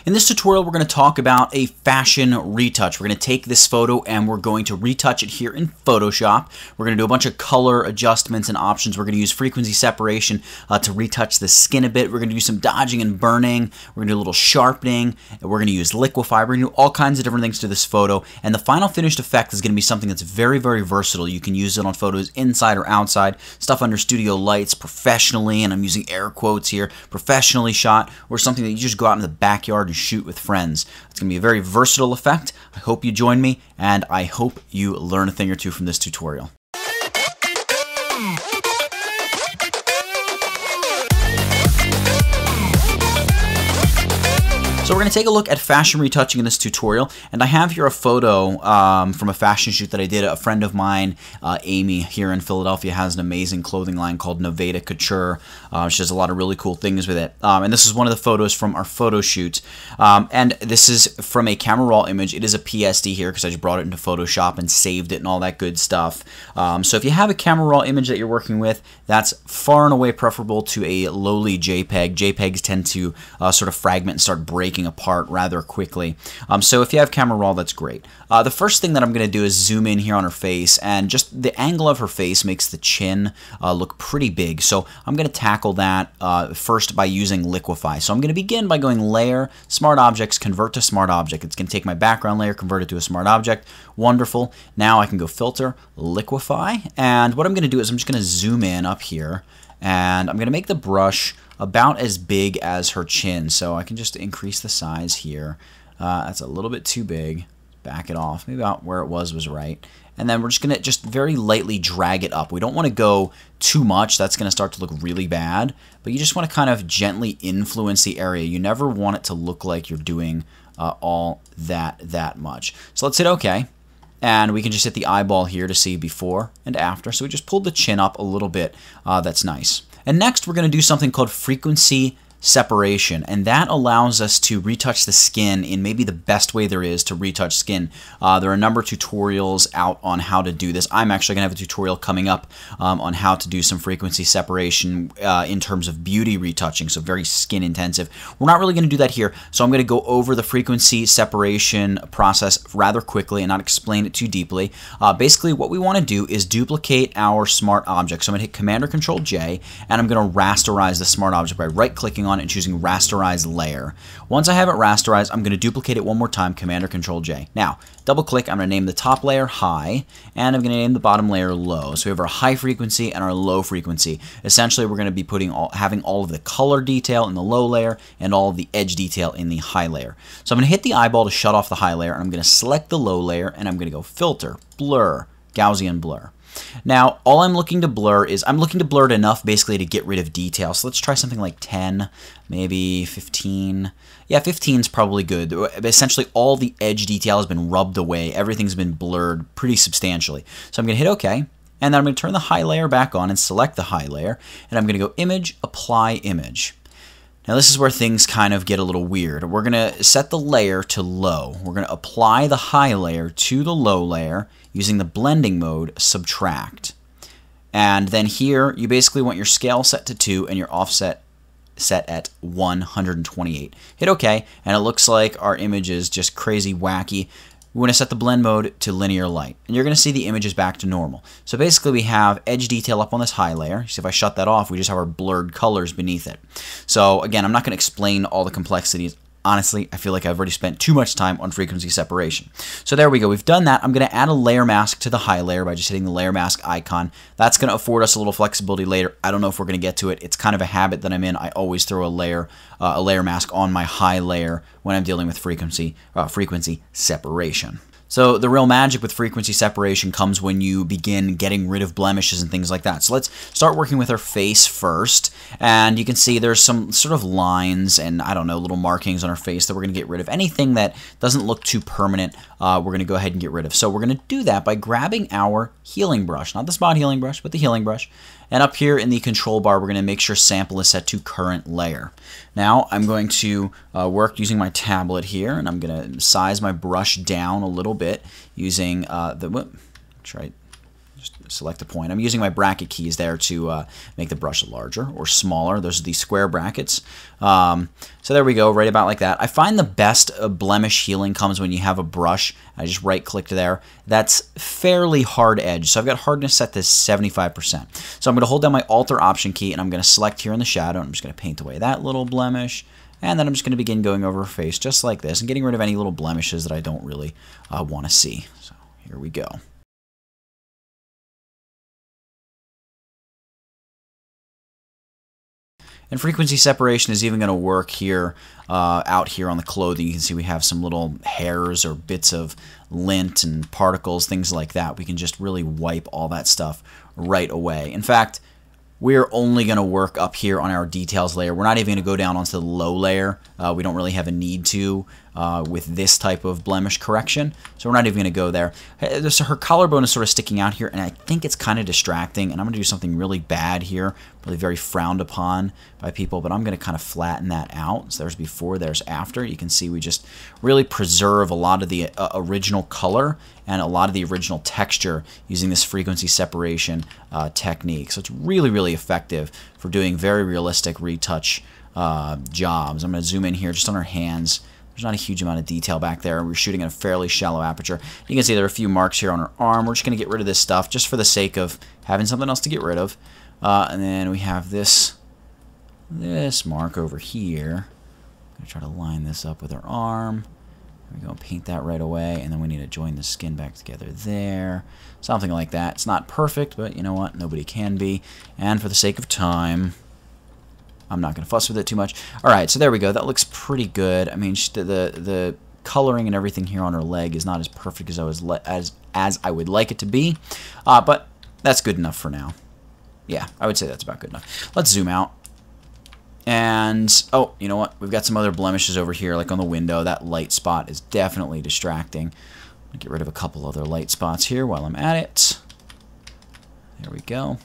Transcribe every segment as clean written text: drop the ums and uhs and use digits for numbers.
In this tutorial, we're going to talk about a fashion retouch. We're going to take this photo and we're going to retouch it here in Photoshop. We're going to do a bunch of color adjustments and options. We're going to use frequency separation to retouch the skin a bit. We're going to do some dodging and burning. We're going to do a little sharpening. And we're going to use liquify. We're going to do all kinds of different things to this photo. And the final finished effect is going to be something that's very, very versatile. You can use it on photos inside or outside, stuff under studio lights, professionally, and I'm using air quotes here, professionally shot, or something that you just go out in the backyard and shoot with friends. It's going to be a very versatile effect. I hope you join me, and I hope you learn a thing or two from this tutorial. So we're going to take a look at fashion retouching in this tutorial, and I have here a photo from a fashion shoot that I did. A friend of mine, Amy, here in Philadelphia, has an amazing clothing line called Nevada Couture. She does a lot of really cool things with it, and this is one of the photos from our photo shoot, and this is from a camera raw image. It is a PSD here because I just brought it into Photoshop and saved it and all that good stuff. So if you have a camera raw image that you're working with, that's far and away preferable to a lowly JPEG. JPEGs tend to sort of fragment and start breaking apart rather quickly. So if you have camera raw, that's great. The first thing that I'm going to do is zoom in here on her face, and just the angle of her face makes the chin look pretty big. So I'm going to tackle that first by using liquify. So I'm going to begin by going layer, smart objects, convert to smart object. It's going to take my background layer, convert it to a smart object. Wonderful. Now I can go filter, liquify, and what I'm going to do is I'm just going to zoom in up here, and I'm going to make the brush about as big as her chin. So I can just increase the size here. That's a little bit too big. Back it off. Maybe about where it was right. And then we're just going to just very lightly drag it up. We don't want to go too much. That's going to start to look really bad. But you just want to kind of gently influence the area. You never want it to look like you're doing all that much. So let's hit OK. And we can just hit the eyeball here to see before and after. So we just pulled the chin up a little bit. That's nice. And next we're going to do something called frequency separation, and that allows us to retouch the skin in maybe the best way there is to retouch skin. There are a number of tutorials out on how to do this. I'm actually going to have a tutorial coming up on how to do some frequency separation in terms of beauty retouching, so very skin intensive. We're not really going to do that here, so I'm going to go over the frequency separation process rather quickly and not explain it too deeply. Basically what we want to do is duplicate our smart object. So I'm going to hit Command or Control J, and I'm going to rasterize the smart object by right-clicking on it and choosing rasterize layer. Once I have it rasterized, I'm going to duplicate it one more time, Command or Control J. Now, double click, I'm going to name the top layer high, and I'm going to name the bottom layer low. So we have our high frequency and our low frequency. Essentially, we're going to be having all of the color detail in the low layer and all of the edge detail in the high layer. So I'm going to hit the eyeball to shut off the high layer, and I'm going to select the low layer, and I'm going to go Filter, Blur, Gaussian Blur. Now, all I'm looking to blur is, I'm looking to blur it enough basically to get rid of detail. So let's try something like 10, maybe 15. Yeah, 15 is probably good. Essentially, all the edge detail has been rubbed away. Everything's been blurred pretty substantially. So I'm going to hit OK, and then I'm going to turn the high layer back on and select the high layer, and I'm going to go Image, Apply Image. Now this is where things kind of get a little weird. We're going to set the layer to low. We're going to apply the high layer to the low layer using the blending mode, subtract. And then here you basically want your scale set to 2 and your offset set at 128. Hit OK, and it looks like our image is just crazy wacky. We want to set the blend mode to linear light, and you're going to see the image is back to normal. So basically we have edge detail up on this high layer. See, if I shut that off, we just have our blurred colors beneath it. So again, I'm not going to explain all the complexities. Honestly, I feel like I've already spent too much time on frequency separation. So there we go. We've done that. I'm going to add a layer mask to the high layer by just hitting the layer mask icon. That's going to afford us a little flexibility later. I don't know if we're going to get to it. It's kind of a habit that I'm in. I always throw a layer mask on my high layer when I'm dealing with frequency separation. So the real magic with frequency separation comes when you begin getting rid of blemishes and things like that. So let's start working with our face first. And you can see there's some sort of lines and, I don't know, little markings on our face that we're going to get rid of. Anything that doesn't look too permanent, we're going to go ahead and get rid of. So we're going to do that by grabbing our healing brush. Not the spot healing brush, but the healing brush. And up here in the control bar, we're going to make sure sample is set to current layer. Now I'm going to work using my tablet here, and I'm going to size my brush down a little bit using just Just select a point. I'm using my bracket keys there to make the brush larger or smaller. Those are the square brackets. So there we go, right about like that. I find the best blemish healing comes when you have a brush. I just right-clicked there. That's fairly hard edge. So I've got hardness set to 75%. So I'm going to hold down my Alt or Option key, and I'm going to select here in the shadow. I'm just going to paint away that little blemish. And then I'm just going to begin going over her face just like this and getting rid of any little blemishes that I don't really want to see. So here we go. And frequency separation is even going to work here, out here on the clothing. You can see we have some little hairs or bits of lint and particles, things like that. We can just really wipe all that stuff right away. In fact, we're only going to work up here on our details layer. We're not even going to go down onto the low layer. We don't really have a need to with this type of blemish correction, so we're not even going to go there. So her collarbone is sort of sticking out here, and I think it's kind of distracting, and I'm going to do something really bad here, really very frowned upon by people, but I'm going to kind of flatten that out. So there's before, there's after. You can see we just really preserve a lot of the original color and a lot of the original texture using this frequency separation technique. So it's really, really effective for doing very realistic retouch jobs. I'm going to zoom in here just on her hands. There's not a huge amount of detail back there. We're shooting at a fairly shallow aperture. You can see there are a few marks here on her arm. We're just going to get rid of this stuff just for the sake of having something else to get rid of. And then we have this mark over here. I'm going to try to line this up with her arm. There we go, paint that right away, and then we need to join the skin back together there. Something like that. It's not perfect, but you know what? Nobody can be. And for the sake of time, I'm not going to fuss with it too much. All right, so there we go. That looks pretty good. I mean, the coloring and everything here on her leg is not as perfect as I would like it to be, but that's good enough for now. Yeah, I would say that's about good enough. Let's zoom out. And, oh, you know what? We've got some other blemishes over here, like on the window. That light spot is definitely distracting. I'm going to get rid of a couple other light spots here while I'm at it. There we go.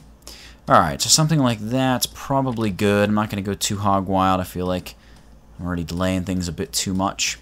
Alright, so something like that's probably good. I'm not going to go too hog wild. I feel like I'm already delaying things a bit too much.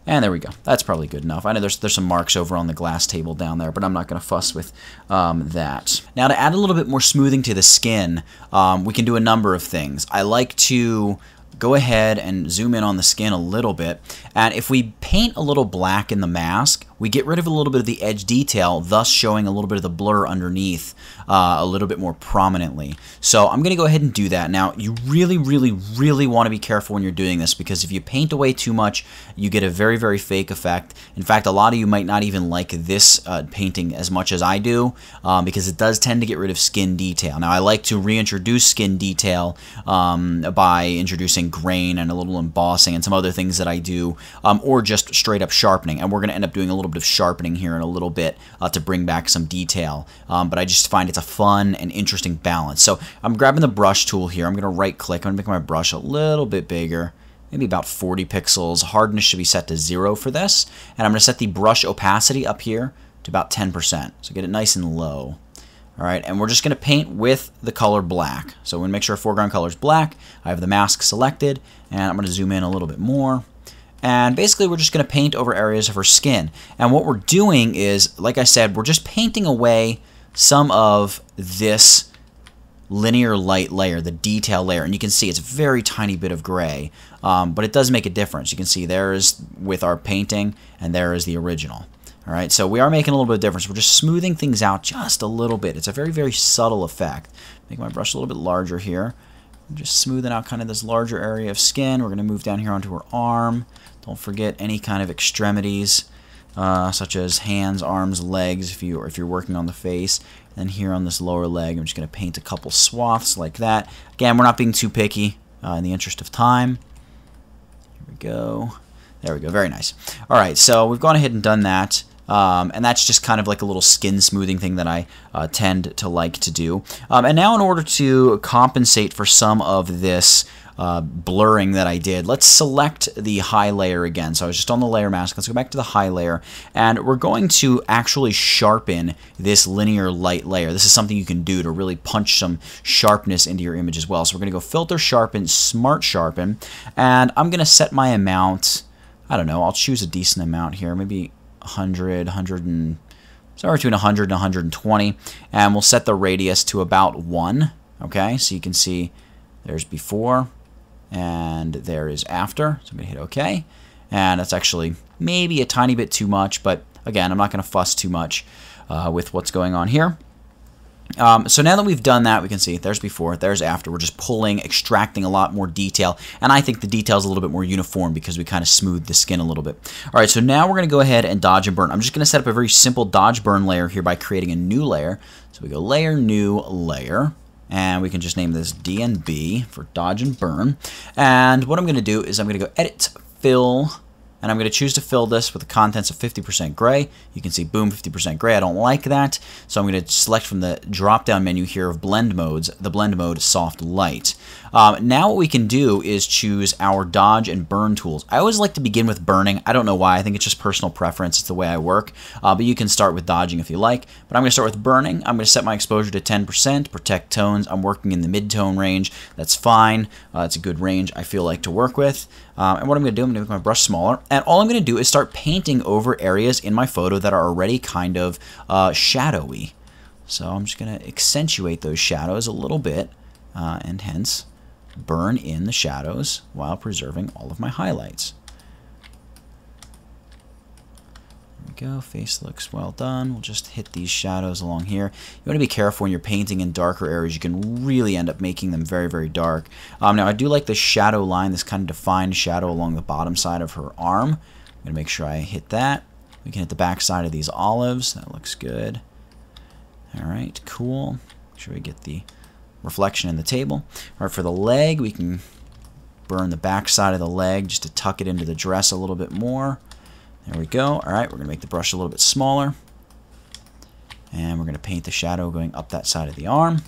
And there we go. That's probably good enough. I know there's some marks over on the glass table down there, but I'm not going to fuss with that. Now, to add a little bit more smoothing to the skin, we can do a number of things. I like to go ahead and zoom in on the skin a little bit, and if we paint a little black in the mask, we get rid of a little bit of the edge detail, thus showing a little bit of the blur underneath a little bit more prominently. So I'm going to go ahead and do that. Now, you really, really, really want to be careful when you're doing this, because if you paint away too much, you get a very, very fake effect. In fact, a lot of you might not even like this painting as much as I do, because it does tend to get rid of skin detail. Now, I like to reintroduce skin detail by introducing grain and a little embossing and some other things that I do, or just straight up sharpening, and we're going to end up doing a little bit of sharpening here in a little bit to bring back some detail, but I just find it's a fun and interesting balance. So I'm grabbing the brush tool here. I'm going to right click. I'm going to make my brush a little bit bigger, maybe about 40 pixels. Hardness should be set to 0 for this, and I'm going to set the brush opacity up here to about 10%, so get it nice and low. Alright, and we're just going to paint with the color black. So we're going to make sure our foreground color is black. I have the mask selected, and I'm going to zoom in a little bit more. And basically, we're just going to paint over areas of her skin. And what we're doing is, like I said, we're just painting away some of this linear light layer, the detail layer. And you can see it's a very tiny bit of gray, but it does make a difference. You can see there is with our painting, and there is the original. All right, so we are making a little bit of difference. We're just smoothing things out just a little bit. It's a very, very subtle effect. Make my brush a little bit larger here. I'm just smoothing out kind of this larger area of skin. We're going to move down here onto her arm. Don't forget any kind of extremities, such as hands, arms, legs, if you're working on the face. And then here on this lower leg, I'm just going to paint a couple swaths like that. Again, we're not being too picky in the interest of time. Here we go. There we go. Very nice. All right, so we've gone ahead and done that. And that's just kind of like a little skin smoothing thing that I tend to like to do. And now in order to compensate for some of this blurring that I did, let's select the high layer again. So I was just on the layer mask. Let's go back to the high layer, and we're going to actually sharpen this linear light layer. This is something you can do to really punch some sharpness into your image as well. So we're going to go Filter, Sharpen, Smart Sharpen, and I'm going to set my amount. I don't know. I'll choose a decent amount here, maybe 100, somewhere between 100 and 120, and we'll set the radius to about 1. Okay, so you can see there's before and there is after. So I'm going to hit OK, and that's actually maybe a tiny bit too much, but again, I'm not going to fuss too much with what's going on here. So now that we've done that, we can see there's before, there's after. We're just pulling, extracting a lot more detail, and I think the detail is a little bit more uniform because we kind of smoothed the skin a little bit. All right, so now we're going to go ahead and dodge and burn. I'm just going to set up a very simple dodge burn layer here by creating a new layer. So we go layer, new layer, and we can just name this DNB for dodge and burn. And what I'm going to do is I'm going to go edit, fill, and I'm going to choose to fill this with the contents of 50% gray. You can see, boom, 50% gray. I don't like that, so I'm going to select from the drop-down menu here of blend modes, the blend mode soft light. Now what we can do is choose our dodge and burn tools. I always like to begin with burning. I don't know why. I think it's just personal preference. It's the way I work. But you can start with dodging if you like. But I'm going to start with burning. I'm going to set my exposure to 10%, protect tones. I'm working in the mid-tone range. That's fine. It's a good range I feel like to work with. And what I'm going to do, I'm going to make my brush smaller. And all I'm going to do is start painting over areas in my photo that are already kind of shadowy. So I'm just going to accentuate those shadows a little bit, and hence burn in the shadows while preserving all of my highlights. There we go. Face looks well done. We'll just hit these shadows along here. You want to be careful when you're painting in darker areas. You can really end up making them very, very dark. Now, I do like the shadow line, this kind of defined shadow along the bottom side of her arm. I'm going to make sure I hit that. We can hit the back side of these olives. That looks good. All right, cool. Make sure we get the reflection in the table. All right, for the leg, we can burn the back side of the leg just to tuck it into the dress a little bit more. There we go. All right, we're going to make the brush a little bit smaller. And we're going to paint the shadow going up that side of the arm.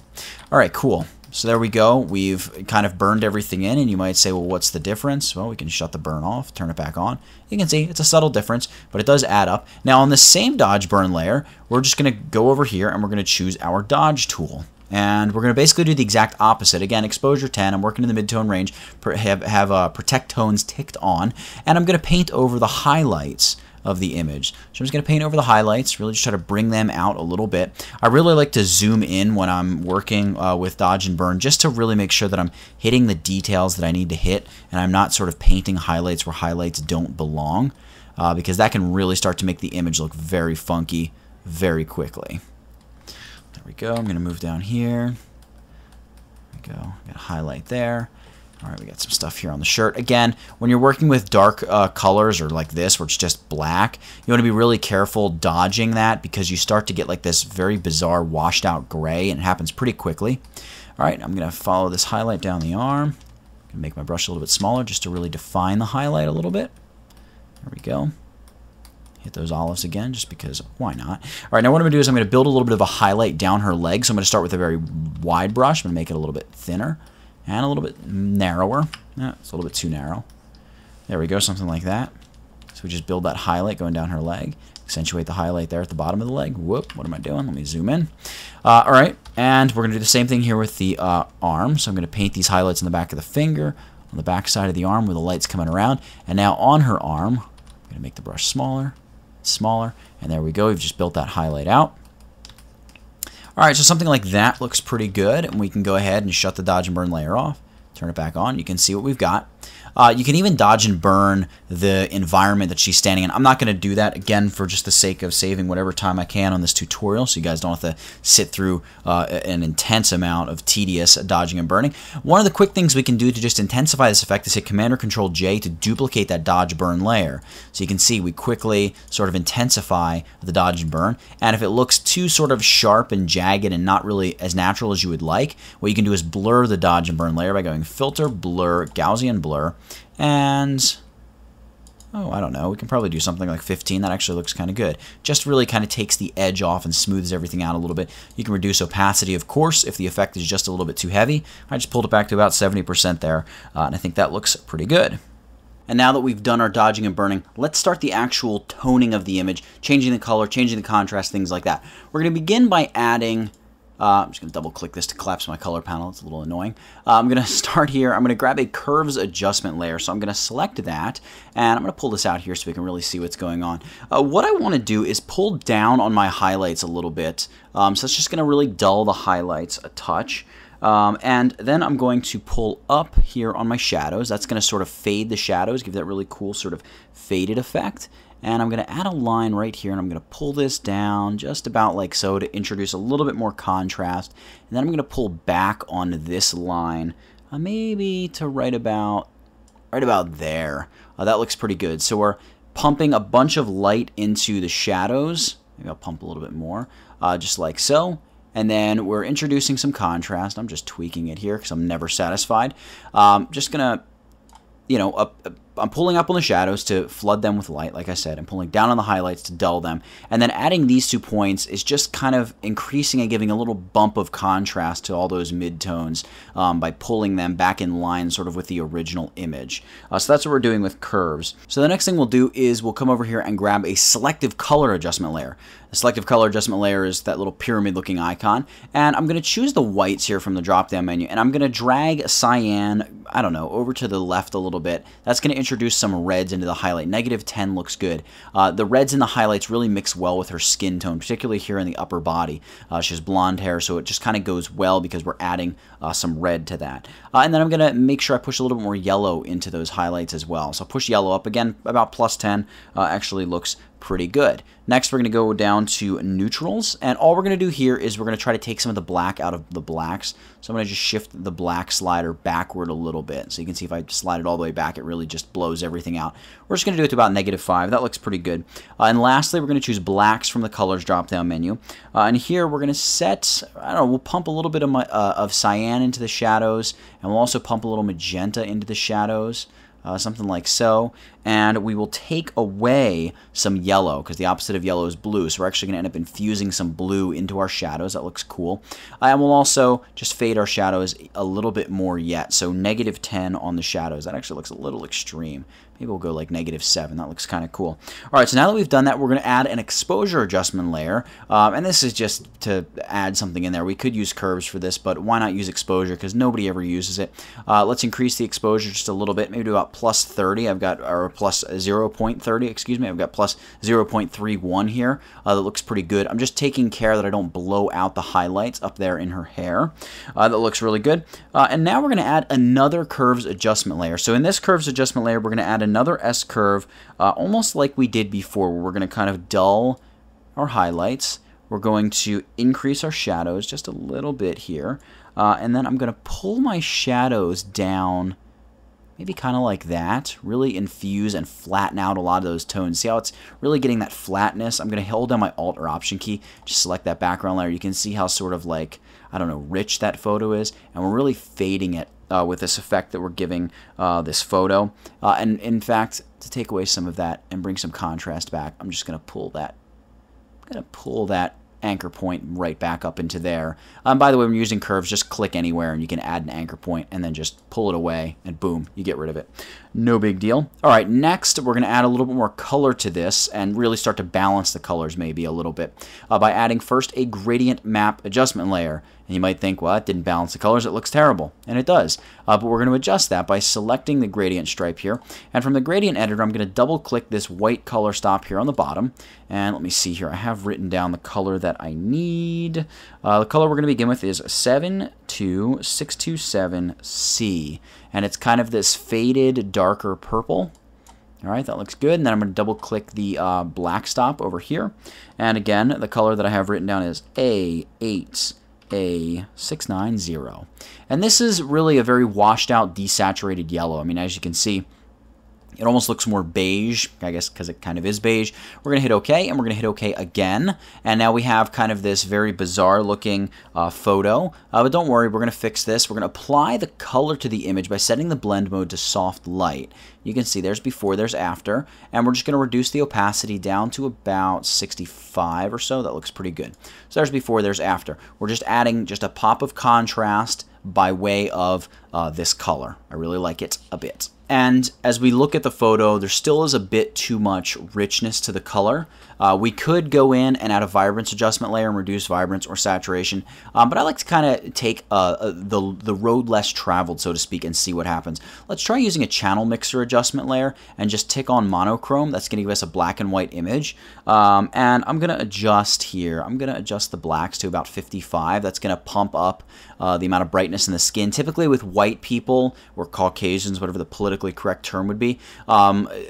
All right, cool. So there we go. We've kind of burned everything in, and you might say, well, what's the difference? Well, we can shut the burn off, turn it back on. You can see it's a subtle difference, but it does add up. Now, on the same dodge burn layer, we're just going to go over here, and we're going to choose our dodge tool. And we're going to basically do the exact opposite. Again, exposure 10. I'm working in the mid-tone range. Have protect tones ticked on. And I'm going to paint over the highlights of the image. So I'm just going to paint over the highlights, really just try to bring them out a little bit. I really like to zoom in when I'm working with dodge and burn, just to really make sure that I'm hitting the details that I need to hit, and I'm not sort of painting highlights where highlights don't belong, because that can really start to make the image look very funky very quickly. There we go. I'm going to move down here. There we go. Got a highlight there. All right, we got some stuff here on the shirt. Again, when you're working with dark colors or like this, where it's just black, you want to be really careful dodging that, because you start to get like this very bizarre washed out gray, and it happens pretty quickly. All right, I'm going to follow this highlight down the arm. I'm going to make my brush a little bit smaller just to really define the highlight a little bit. There we go. Hit those olives again, just because why not? All right, now what I'm going to do is I'm going to build a little bit of a highlight down her leg. So I'm going to start with a very wide brush. I'm going to make it a little bit thinner and a little bit narrower. It's a little bit too narrow. There we go, something like that. So we just build that highlight going down her leg. Accentuate the highlight there at the bottom of the leg. Whoop, what am I doing? Let me zoom in. All right, and we're going to do the same thing here with the arm. So I'm going to paint these highlights in the back of the finger, on the back side of the arm where the light's coming around. And now on her arm, I'm going to make the brush smaller, smaller, and there we go. We've just built that highlight out. All right, so something like that looks pretty good, and we can go ahead and shut the dodge and burn layer off, turn it back on. You can see what we've got. You can even dodge and burn the environment that she's standing in. I'm not going to do that, again, for just the sake of saving whatever time I can on this tutorial, so you guys don't have to sit through an intense amount of tedious dodging and burning. One of the quick things we can do to just intensify this effect is hit Command or Control J to duplicate that dodge burn layer. So you can see we quickly sort of intensify the dodge and burn, and if it looks too sort of sharp and jagged and not really as natural as you would like, what you can do is blur the dodge and burn layer by going Filter, Blur, Gaussian Blur, and, oh, I don't know, we can probably do something like 15. That actually looks kind of good. Just really kind of takes the edge off and smooths everything out a little bit. You can reduce opacity, of course, if the effect is just a little bit too heavy. I just pulled it back to about 70% there, and I think that looks pretty good. And now that we've done our dodging and burning, let's start the actual toning of the image, changing the color, changing the contrast, things like that. We're going to begin by adding I'm just going to double click this to collapse my color panel. It's a little annoying. I'm going to start here. I'm going to grab a curves adjustment layer. So I'm going to select that, and I'm going to pull this out here so we can really see what's going on. What I want to do is pull down on my highlights a little bit. So it's just going to really dull the highlights a touch. And then I'm going to pull up here on my shadows. That's going to sort of fade the shadows, give that really cool sort of faded effect. And I'm going to add a line right here, and I'm going to pull this down just about like so to introduce a little bit more contrast. And then I'm going to pull back on this line, maybe to right about there. That looks pretty good. So we're pumping a bunch of light into the shadows. Maybe I'll pump a little bit more, just like so. And then we're introducing some contrast. I'm just tweaking it here because I'm never satisfied. Just going to, I'm pulling up on the shadows to flood them with light, like I said. I'm pulling down on the highlights to dull them. And then adding these 2 points is just kind of increasing and giving a little bump of contrast to all those midtones by pulling them back in line sort of with the original image. So that's what we're doing with curves. So the next thing we'll do is we'll come over here and grab a selective color adjustment layer. The selective color adjustment layer is that little pyramid looking icon. And I'm going to choose the whites here from the drop down menu. And I'm going to drag cyan, I don't know, over to the left a little bit. That's going to introduce some reds into the highlight. -10 looks good. The reds in the highlights really mix well with her skin tone, particularly here in the upper body. She has blonde hair, so it just kind of goes well because we're adding some red to that. And then I'm going to make sure I push a little bit more yellow into those highlights as well. So push yellow up again, about +10, actually looks pretty good. Next, we're going to go down to neutrals, and all we're going to do here is we're going to try to take some of the black out of the blacks. So I'm going to just shift the black slider backward a little bit. So you can see if I slide it all the way back, it really just blows everything out. We're just going to do it to about -5. That looks pretty good. And lastly, we're going to choose blacks from the colors drop-down menu. And here we're going to set, I don't know, we'll pump a little bit of cyan into the shadows, and we'll also pump a little magenta into the shadows. Something like so, and we will take away some yellow because the opposite of yellow is blue, so we're actually going to end up infusing some blue into our shadows. That looks cool. And we'll also just fade our shadows a little bit more yet, so -10 on the shadows. That actually looks a little extreme. Maybe we'll go like -7. That looks kind of cool. All right, so now that we've done that, we're going to add an exposure adjustment layer. And this is just to add something in there. We could use curves for this, but why not use exposure? Because nobody ever uses it. Let's increase the exposure just a little bit, maybe to about +30. I've got, or plus 0.30, excuse me. I've got plus 0.31 here. That looks pretty good. I'm just taking care that I don't blow out the highlights up there in her hair. That looks really good. And now we're going to add another curves adjustment layer. So in this curves adjustment layer, we're going to add another S-curve, almost like we did before, where we're going to kind of dull our highlights. We're going to increase our shadows just a little bit here. And then I'm going to pull my shadows down, maybe kind of like that. Really infuse and flatten out a lot of those tones. See how it's really getting that flatness? I'm going to hold down my Alt or Option key, just select that background layer. You can see how sort of like, I don't know, rich that photo is. And we're really fading it with this effect that we're giving this photo. And in fact, to take away some of that and bring some contrast back, I'm just going to pull that. I'm going to pull that anchor point right back up into there. By the way, when you're using curves, just click anywhere and you can add an anchor point and then just pull it away and boom, you get rid of it. No big deal. All right, next we're going to add a little bit more color to this and really start to balance the colors maybe a little bit by adding first a gradient map adjustment layer. And you might think, well, that didn't balance the colors. It looks terrible. And it does. But we're going to adjust that by selecting the gradient stripe here. And from the gradient editor, I'm going to double click this white color stop here on the bottom. And let me see here. I have written down the color that I need. The color we're going to begin with is 72627C. And it's kind of this faded, darker purple. All right, that looks good. And then I'm going to double click the black stop over here. And again, the color that I have written down is A690. And this is really a very washed out, desaturated yellow. I mean, as you can see, it almost looks more beige, I guess, because it kind of is beige. We're going to hit OK, and we're going to hit OK again. And now we have kind of this very bizarre looking photo. But don't worry, we're going to fix this. We're going to apply the color to the image by setting the blend mode to soft light. You can see there's before, there's after. And we're just going to reduce the opacity down to about 65 or so. That looks pretty good. So there's before, there's after. We're just adding just a pop of contrast by way of this color. I really like it a bit. And as we look at the photo, there still is a bit too much richness to the color. We could go in and add a vibrance adjustment layer and reduce vibrance or saturation, but I like to kind of take the road less traveled, so to speak, and see what happens. Let's try using a channel mixer adjustment layer and just tick on monochrome. That's going to give us a black and white image. And I'm going to adjust here. I'm going to adjust the blacks to about 55. That's going to pump up the amount of brightness in the skin. Typically with white people or Caucasians, whatever the politically correct term would be,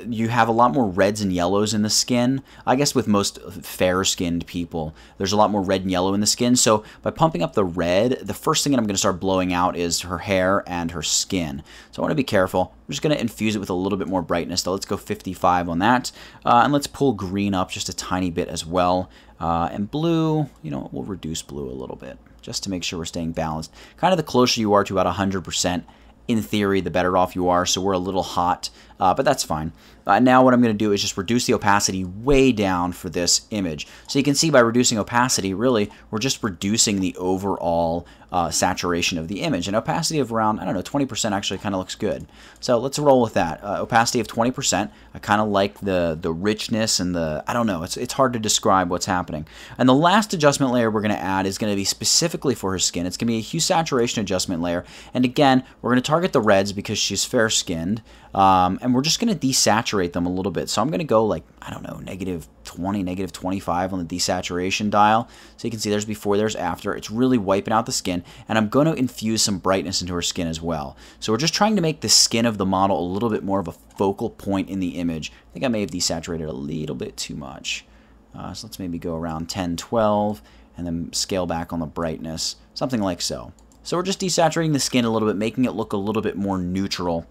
you have a lot more reds and yellows in the skin. I guess with most fair-skinned people, there's a lot more red and yellow in the skin. So by pumping up the red, the first thing that I'm going to start blowing out is her hair and her skin. So I want to be careful. I'm just going to infuse it with a little bit more brightness. So let's go 55 on that. And let's pull green up just a tiny bit as well. And blue, you know, we'll reduce blue a little bit just to make sure we're staying balanced. Kind of the closer you are to about 100%, in theory, the better off you are. So we're a little hot, but that's fine. Now what I'm going to do is just reduce the opacity way down for this image. So you can see by reducing opacity, really, we're just reducing the overall saturation of the image. And opacity of around, I don't know, 20% actually kind of looks good. So let's roll with that. Opacity of 20%. I kind of like the richness and the, I don't know, it's hard to describe what's happening. And the last adjustment layer we're going to add is going to be specifically for her skin. It's going to be a hue saturation adjustment layer. And again, we're going to target the reds because she's fair-skinned. And we're just going to desaturate them a little bit. So I'm going to go like, I don't know, -20, -25 on the desaturation dial. So you can see there's before, there's after. It's really wiping out the skin. And I'm going to infuse some brightness into her skin as well. So we're just trying to make the skin of the model a little bit more of a focal point in the image. I think I may have desaturated a little bit too much. So let's maybe go around 10, 12, and then scale back on the brightness, something like so. So we're just desaturating the skin a little bit, making it look a little bit more neutral,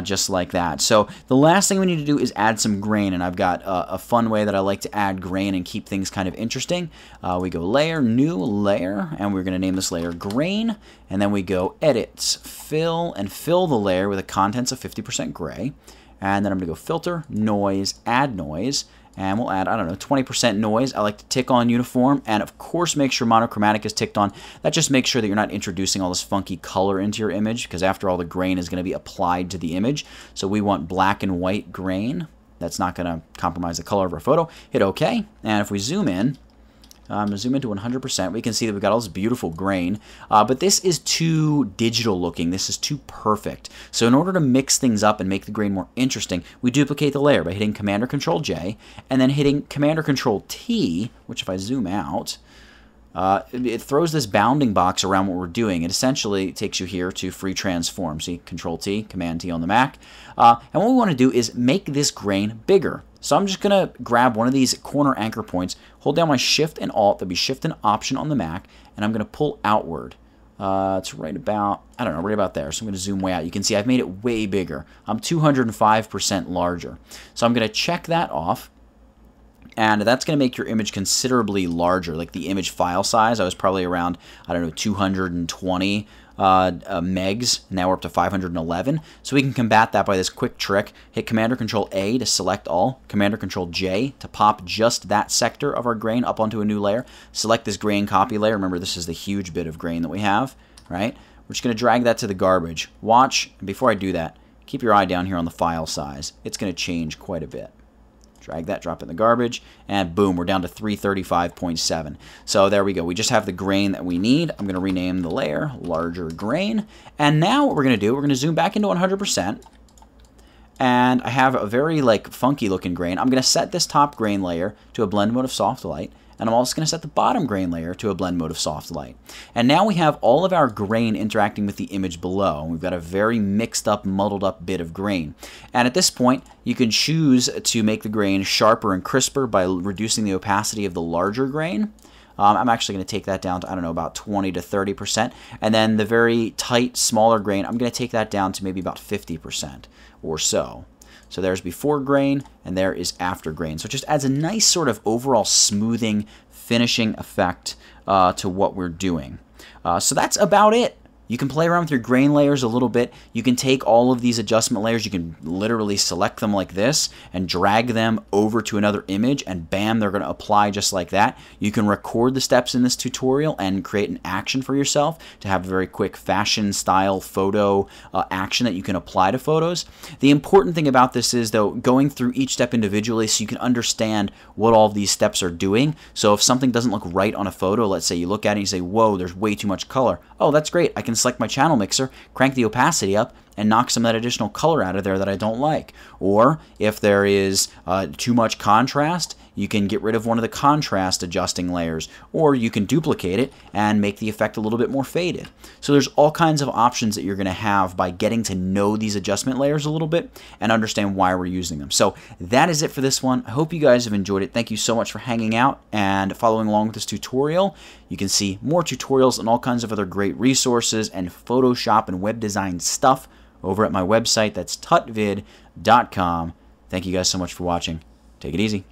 just like that. So the last thing we need to do is add some grain, and I've got a fun way that I like to add grain and keep things kind of interesting. We go Layer, New Layer, and we're going to name this layer Grain, and then we go Edit, Fill, and fill the layer with the contents of 50% gray. And then I'm going to go Filter, Noise, Add Noise, and we'll add, I don't know, 20% noise. I like to tick on uniform, and of course make sure monochromatic is ticked on. That just makes sure that you're not introducing all this funky color into your image, because after all, the grain is going to be applied to the image. So we want black and white grain. That's not going to compromise the color of our photo. Hit OK, and if we zoom in, zoom into 100%, we can see that we've got all this beautiful grain, but this is too digital looking. This is too perfect. So in order to mix things up and make the grain more interesting, we duplicate the layer by hitting Command or Control J, and then hitting Command or Control T, which if I zoom out, it throws this bounding box around what we're doing. It essentially takes you here to free transform. See, Control T, Command T on the Mac. And what we want to do is make this grain bigger. So I'm just going to grab one of these corner anchor points, hold down my Shift and Alt, that'll be Shift and Option on the Mac, and I'm going to pull outward. It's right about, I don't know, right about there. So I'm going to zoom way out. You can see I've made it way bigger. I'm 205% larger. So I'm going to check that off. And that's going to make your image considerably larger. Like the image file size, I was probably around, I don't know, 220 megs. Now we're up to 511. So we can combat that by this quick trick. Hit Command or Control A to select all. Command or Control J to pop just that sector of our grain up onto a new layer. Select this grain copy layer. Remember, this is the huge bit of grain that we have, right? We're just going to drag that to the garbage. Watch, and before I do that, keep your eye down here on the file size. It's going to change quite a bit. Drag that, drop it in the garbage, and boom, we're down to 335.7. So there we go. We just have the grain that we need. I'm going to rename the layer Larger Grain. And now what we're going to do, we're going to zoom back into 100%. And I have a very like funky looking grain. I'm going to set this top grain layer to a blend mode of soft light. And I'm also going to set the bottom grain layer to a blend mode of soft light. And now we have all of our grain interacting with the image below. And we've got a very mixed up, muddled up bit of grain. And at this point, you can choose to make the grain sharper and crisper by reducing the opacity of the larger grain. I'm actually going to take that down to, I don't know, about 20 to 30%. And then the very tight, smaller grain, I'm going to take that down to maybe about 50% or so. So there's before grain, and there is after grain. So it just adds a nice sort of overall smoothing, finishing effect to what we're doing. So that's about it. You can play around with your grain layers a little bit. You can take all of these adjustment layers, you can literally select them like this and drag them over to another image, and bam, they're going to apply just like that. You can record the steps in this tutorial and create an action for yourself to have a very quick fashion style photo action that you can apply to photos. The important thing about this is, though, going through each step individually so you can understand what all of these steps are doing. So if something doesn't look right on a photo, let's say you look at it and you say, whoa, there's way too much color. Oh, that's great. I can select my channel mixer, crank the opacity up, and knock some of that additional color out of there that I don't like. Or if there is too much contrast, you can get rid of one of the contrast adjusting layers, or you can duplicate it and make the effect a little bit more faded. So there's all kinds of options that you're going to have by getting to know these adjustment layers a little bit and understand why we're using them. So that is it for this one. I hope you guys have enjoyed it. Thank you so much for hanging out and following along with this tutorial. You can see more tutorials and all kinds of other great resources and Photoshop and web design stuff over at my website. That's tutvid.com. Thank you guys so much for watching. Take it easy.